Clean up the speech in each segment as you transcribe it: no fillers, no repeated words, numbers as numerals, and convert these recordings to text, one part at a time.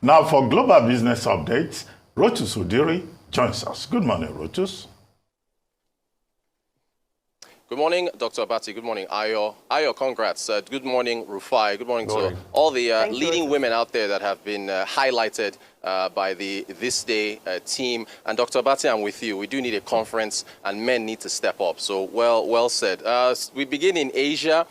Now for global business updates, Rotus Udiri joins us. Good morning, Rotus. Good morning, Dr. Abati. Good morning, Ayo. Ayo, congrats. Good morning, Rufai. Good morning to all the leading women out there that have been highlighted by the This Day team. And Dr. Abati, I'm with you. We do need a conference, and men need to step up. So well said. We begin in Asia.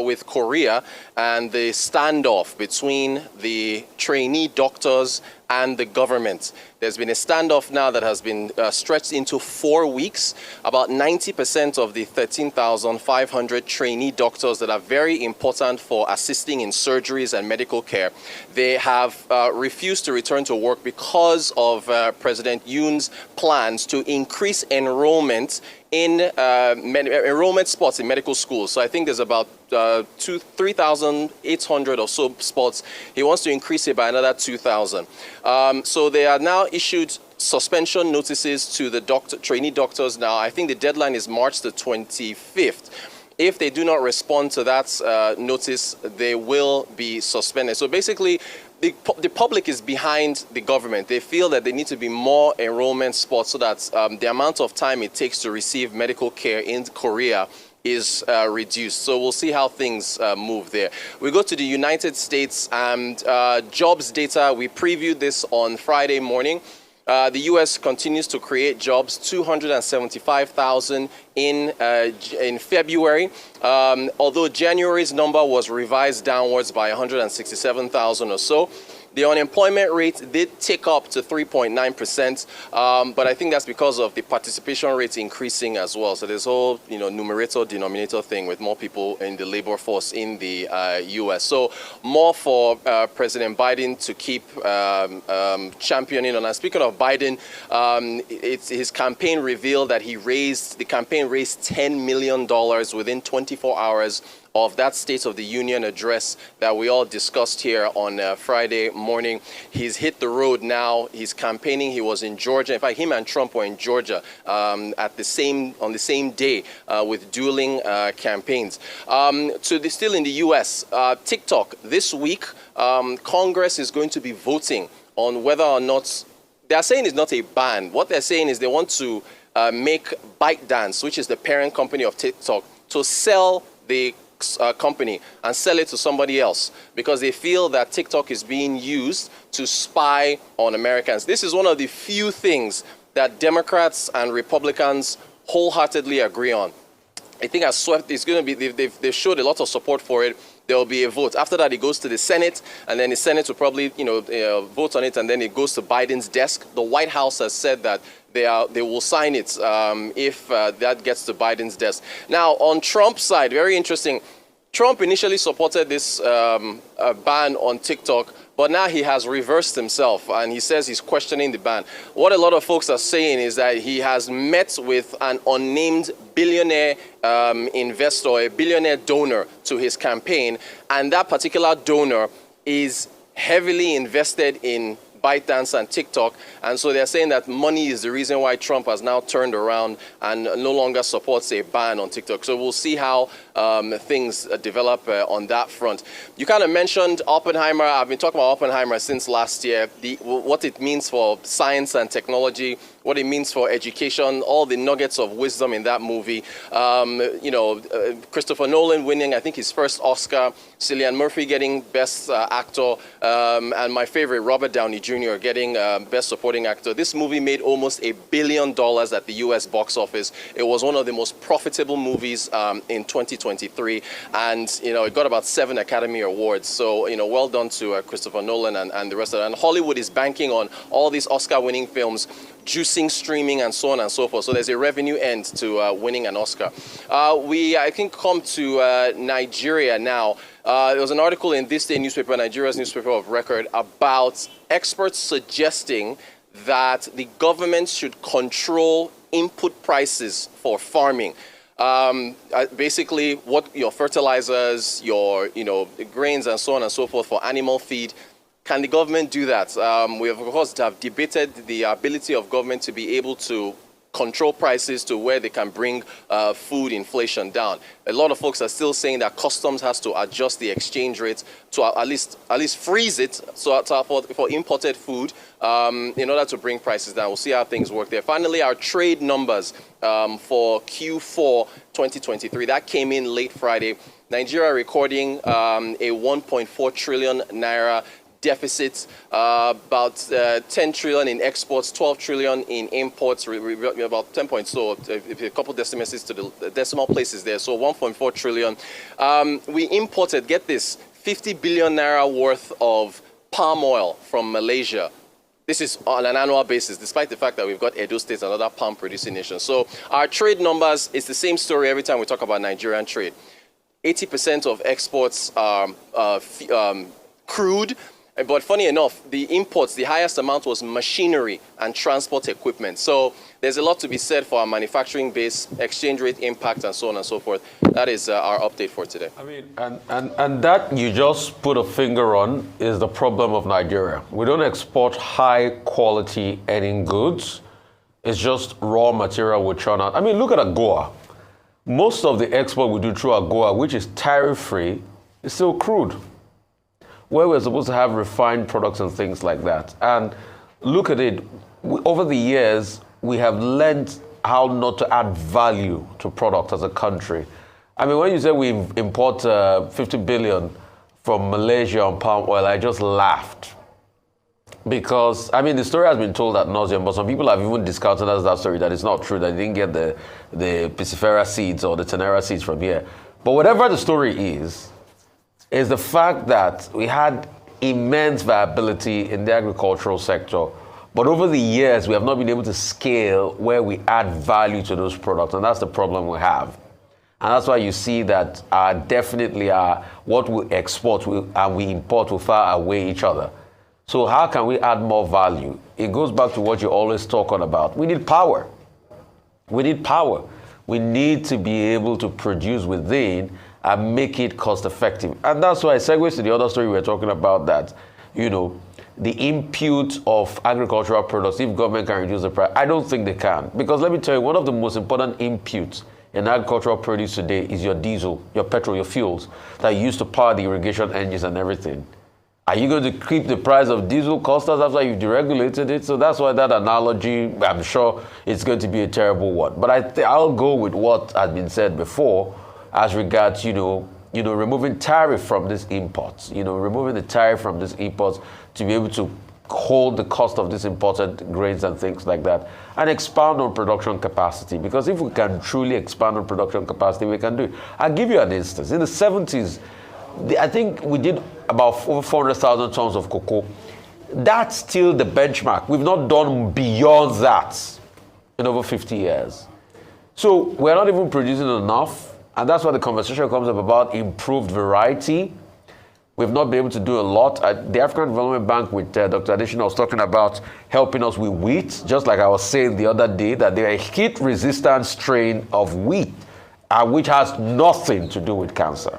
With Korea and the standoff between the trainee doctors and the government. There's been a standoff now that has been stretched into 4 weeks. About 90% of the 13,500 trainee doctors that are very important for assisting in surgeries and medical care, they have refused to return to work because of President Yoon's plans to increase enrollment in enrollment spots in medical schools. So I think there's about 3,800 or so spots. He wants to increase it by another 2,000. So they are now issued suspension notices to the trainee doctors now. I think the deadline is March the 25th. If they do not respond to that notice, they will be suspended. So basically, the public is behind the government. They feel that there need to be more enrollment spots so that the amount of time it takes to receive medical care in Korea is reduced. So we'll see how things move there. We go to the United States and jobs data. We previewed this on Friday morning. The U.S. continues to create jobs, 275,000 in February, although January's number was revised downwards by 167,000 or so. The unemployment rate did tick up to 3.9%, but I think that's because of the participation rates increasing as well. So there's whole, numerator-denominator thing with more people in the labor force in the U.S. So more for President Biden to keep championing on. And speaking of Biden, his campaign revealed that the campaign raised $10 million within 24 hours of that State of the Union address that we all discussed here on Friday morning. He's hit the road now. He's campaigning. He was in Georgia. In fact, him and Trump were in Georgia on the same day with dueling campaigns. Still in the U.S., TikTok this week, Congress is going to be voting on whether or not they're saying it's not a ban. What they're saying is they want to make ByteDance, which is the parent company of TikTok, to sell the company and sell it to somebody else because they feel that TikTok is being used to spy on Americans. This is one of the few things that Democrats and Republicans wholeheartedly agree on. I think it's going to be, they've showed a lot of support for it. There will be a vote. After that, it goes to the Senate, and then the Senate will probably, vote on it, and then it goes to Biden's desk. The White House has said that they will sign it if that gets to Biden's desk. Now, on Trump's side, very interesting. Trump initially supported this ban on TikTok, but now he has reversed himself, and he says he's questioning the ban. What a lot of folks are saying is that he has met with an unnamed billionaire investor, a billionaire donor to his campaign, and that particular donor is heavily invested in ByteDance and TikTok, and so they're saying that money is the reason why Trump has now turned around and no longer supports a ban on TikTok. So we'll see how things develop on that front. You kind of mentioned Oppenheimer. I've been talking about Oppenheimer since last year, what it means for science and technology, what it means for education, all the nuggets of wisdom in that movie. Christopher Nolan winning, I think, his first Oscar, Cillian Murphy getting Best Actor, and my favorite, Robert Downey Jr. getting Best Supporting Actor. This movie made almost $1 billion at the U.S. box office. It was one of the most profitable movies in 2023, and it got about 7 Academy Awards. So well done to Christopher Nolan and the rest of it. And Hollywood is banking on all these Oscar-winning films juicing streaming and so on and so forth. So there's a revenue end to winning an Oscar. I think, come to Nigeria now. There was an article in This Day newspaper, Nigeria's newspaper of record, about experts suggesting that the government should control input prices for farming. Basically, what your fertilizers, your grains and so on and so forth for animal feed. Can the government do that? We have, of course, have debated the ability of government to be able to control prices to where they can bring food inflation down. A lot of folks are still saying that customs has to adjust the exchange rate to at least freeze it for imported food in order to bring prices down. We'll see how things work there. Finally, our trade numbers for Q4 2023, that came in late Friday. Nigeria recording a 1.4 trillion naira deficit, about 10 trillion in exports, 12 trillion in imports, about 10 points, so a couple decimal places there, so 1.4 trillion. We imported, get this, 50 billion naira worth of palm oil from Malaysia. This is on an annual basis, despite the fact that we've got Edo State, another palm producing nation. So our trade numbers, it's the same story every time we talk about Nigerian trade. 80% of exports are crude. But funny enough, the imports, the highest amount was machinery and transport equipment. So there's a lot to be said for our manufacturing base, exchange rate impact, and so on and so forth. That is our update for today. I mean, and that you just put a finger on is the problem of Nigeria. We don't export high quality earning goods. It's just raw material we churn out. I mean, look at AGOA. Most of the export we do through AGOA, which is tariff-free, is still crude, where we're supposed to have refined products and things like that. And look at it, over the years, we have learned how not to add value to products as a country. I mean, when you say we import 50 billion from Malaysia on palm oil, I just laughed. Because, I mean, the story has been told ad nauseum, but some people have even discounted as that story, that it's not true, that they didn't get the Piscifera seeds or the Tenera seeds from here. But whatever the story is the fact that we had immense viability in the agricultural sector, but over the years, we have not been able to scale where we add value to those products, and that's the problem we have. And that's why you see that definitely what we export and we import will far away each other. So how can we add more value? It goes back to what you're always talking about. We need power. We need power. We need to be able to produce within and make it cost effective. And that's why it segues to the other story we were talking about, that, you know, the input of agricultural products, if government can reduce the price, I don't think they can. Because let me tell you, one of the most important inputs in agricultural produce today is your diesel, your petrol, your fuels that you use to power the irrigation engines and everything. Are you going to keep the price of diesel cost us after you've deregulated it? So that's why that analogy, I'm sure it's going to be a terrible one. But I'll go with what has been said before as regards, you know, removing tariff from these imports, removing the tariff from these imports to be able to hold the cost of these imported grains and things like that, and expand on production capacity. Because if we can truly expand on production capacity, we can do it. I'll give you an instance. In the 70s, I think we did about over 400,000 tons of cocoa. That's still the benchmark. We've not done beyond that in over 50 years. So we're not even producing enough, and that's why the conversation comes up about improved variety. We've not been able to do a lot. The African Development Bank with Dr. Adesina was talking about helping us with wheat, just like I was saying the other day, that there are a heat-resistant strain of wheat, which has nothing to do with cancer.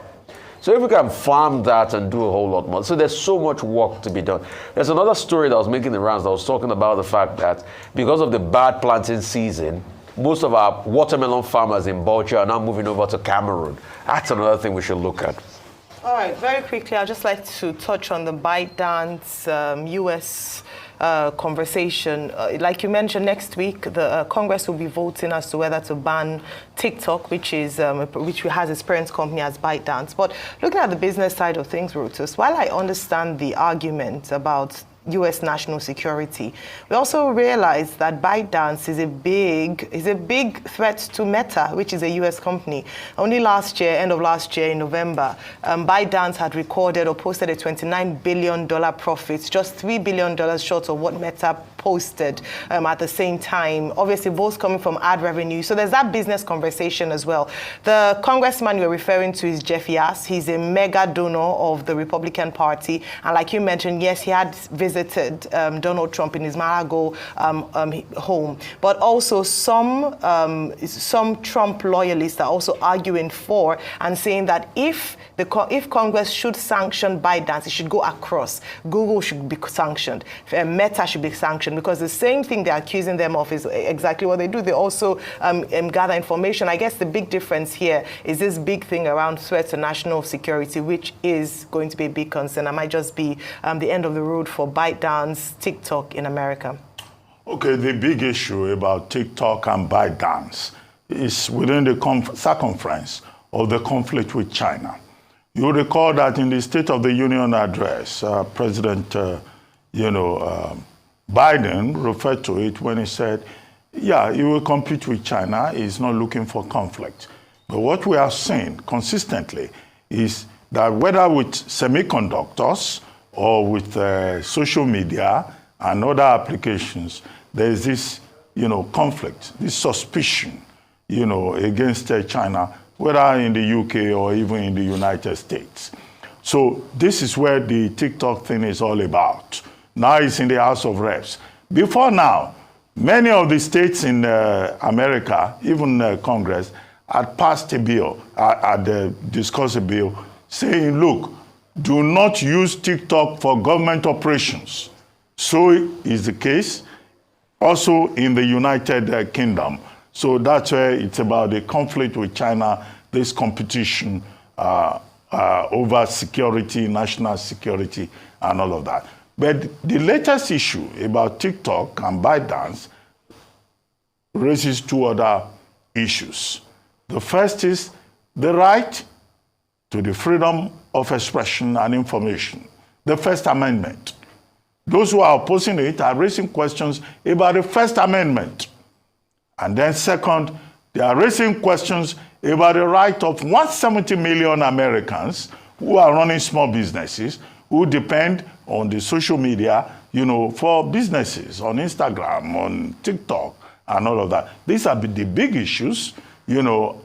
So if we can farm that and do a whole lot more. So there's so much work to be done. There's another story that was making the rounds that was talking about the fact that because of the bad planting season, most of our watermelon farmers in Bauchi are now moving over to Cameroon. That's another thing we should look at. All right, very quickly, I'd just like to touch on the ByteDance U.S. Conversation. Like you mentioned, next week, the Congress will be voting as to whether to ban TikTok, which has its parent company as ByteDance. But looking at the business side of things, Rotus, while I understand the argument about U.S. national security, we also realize that ByteDance is a big threat to Meta, which is a U.S. company. Only last year, end of last year in November, ByteDance had recorded or posted a $29 billion profit, just $3 billion short of what Meta posted at the same time. Obviously, both coming from ad revenue. So there's that business conversation as well. The congressman you're referring to is Jeff Yass. He's a mega donor of the Republican Party. And like you mentioned, yes, he had visited visited Donald Trump in his Mar-a-Lago home. But also some Trump loyalists are also arguing for and saying that if Congress should sanction ByteDance, it should go across. Google should be sanctioned. Meta should be sanctioned, because the same thing they're accusing them of is exactly what they do. They also gather information. I guess the big difference here is this big thing around threat to national security, which is going to be a big concern. It might just be the end of the road for ByteDance, TikTok in America. Okay, the big issue about TikTok and ByteDance is within the circumference of the conflict with China. You recall that in the State of the Union address, President Biden referred to it when he said, yeah, he will compete with China. He's not looking for conflict. But what we are saying consistently is that whether with semiconductors or with social media and other applications, there is this, conflict, this suspicion, against China, whether in the UK or even in the United States. So this is where the TikTok thing is all about. Now it's in the House of Reps. Before now, many of the states in America, even Congress, had passed a bill, had discussed a bill, saying, look, do not use TikTok for government operations. So is the case also in the United Kingdom. So that's where it's about the conflict with China, this competition over security, national security, and all of that. But the latest issue about TikTok and ByteDance raises two other issues. The first is the right to the freedom of expression and information, the First Amendment. Those who are opposing it are raising questions about the First Amendment. And then second, they are raising questions about the right of 170 million Americans who are running small businesses, who depend on the social media, for businesses, on Instagram, on TikTok, and all of that. These are the big issues,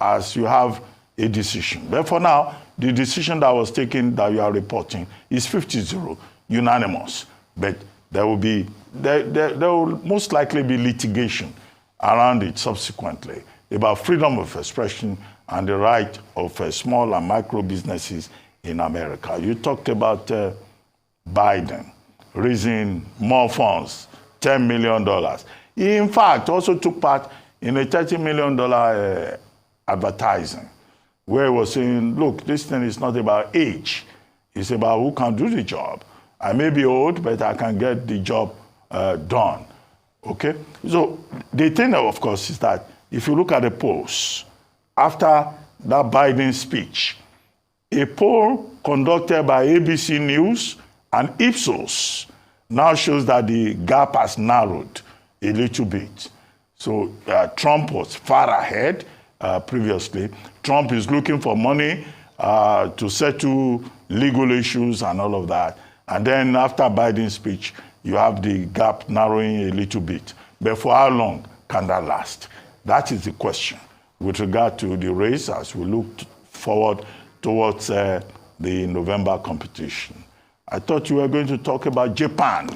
as you have a decision. But for now, the decision that was taken that you are reporting is 50-0, unanimous. But there will most likely be litigation around it subsequently about freedom of expression and the right of small and micro businesses in America. You talked about Biden raising more funds, $10 million. He, in fact, also took part in a $30 million advertising, where he was saying, look, this thing is not about age. It's about who can do the job. I may be old, but I can get the job done. Okay? So the thing, of course, is that if you look at the polls, after that Biden speech, a poll conducted by ABC News and Ipsos now shows that the gap has narrowed a little bit. So Trump was far ahead previously. Trump is looking for money to settle legal issues and all of that. And then after Biden's speech, you have the gap narrowing a little bit. But for how long can that last? That is the question with regard to the race as we look forward towards the November competition. I thought you were going to talk about Japan.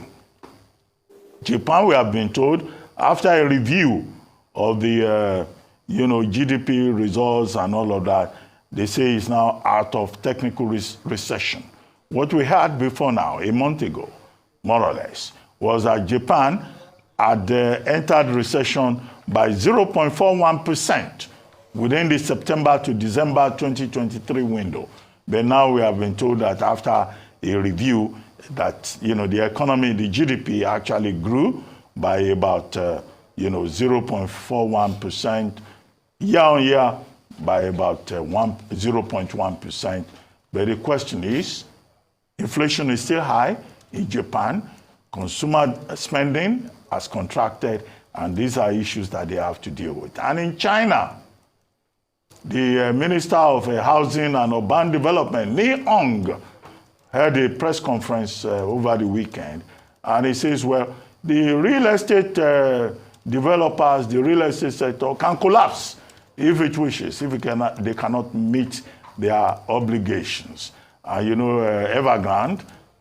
Japan, we have been told, after a review of the GDP results and all of that, they say it's now out of technical recession. What we had before now, a month ago, more or less, was that Japan had entered recession by 0.41% within the September to December 2023 window. But now we have been told that after a review that, the economy, the GDP actually grew by about, 0.41%, year on year by about 0.1%. But the question is, inflation is still high in Japan. Consumer spending has contracted, and these are issues that they have to deal with. And in China, the Minister of Housing and Urban Development, Li Hong, held a press conference over the weekend, and he says, well, the real estate developers, the real estate sector can collapse if it wishes, if they cannot meet their obligations. Evergrande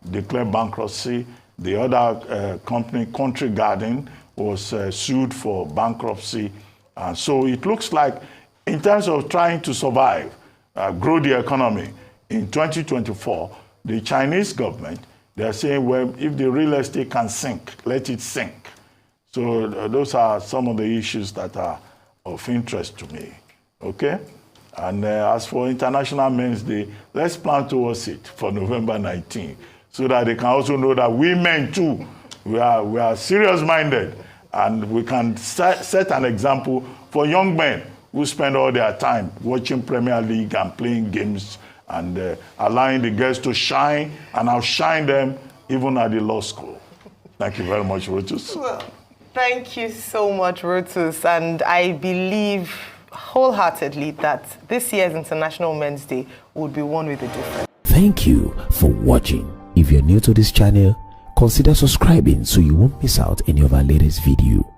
declared bankruptcy The other company, Country Garden, was sued for bankruptcy. And so it looks like, in terms of trying to survive, grow the economy, in 2024, the Chinese government, they're saying, well, if the real estate can sink, let it sink. So those are some of the issues that are of interest to me, okay? And as for International Men's Day, let's plan towards it for November 19, so that they can also know that we men too, we are serious-minded, and we can set an example for young men who spend all their time watching Premier League and playing games and allowing the girls to shine and outshine them even at the law school. Thank you very much, Rotus. Well, thank you so much, Rotus. And I believe wholeheartedly that this year's International Men's Day would be one with a difference. Thank you for watching. If you're new to this channel, consider subscribing so you won't miss out any of our latest video.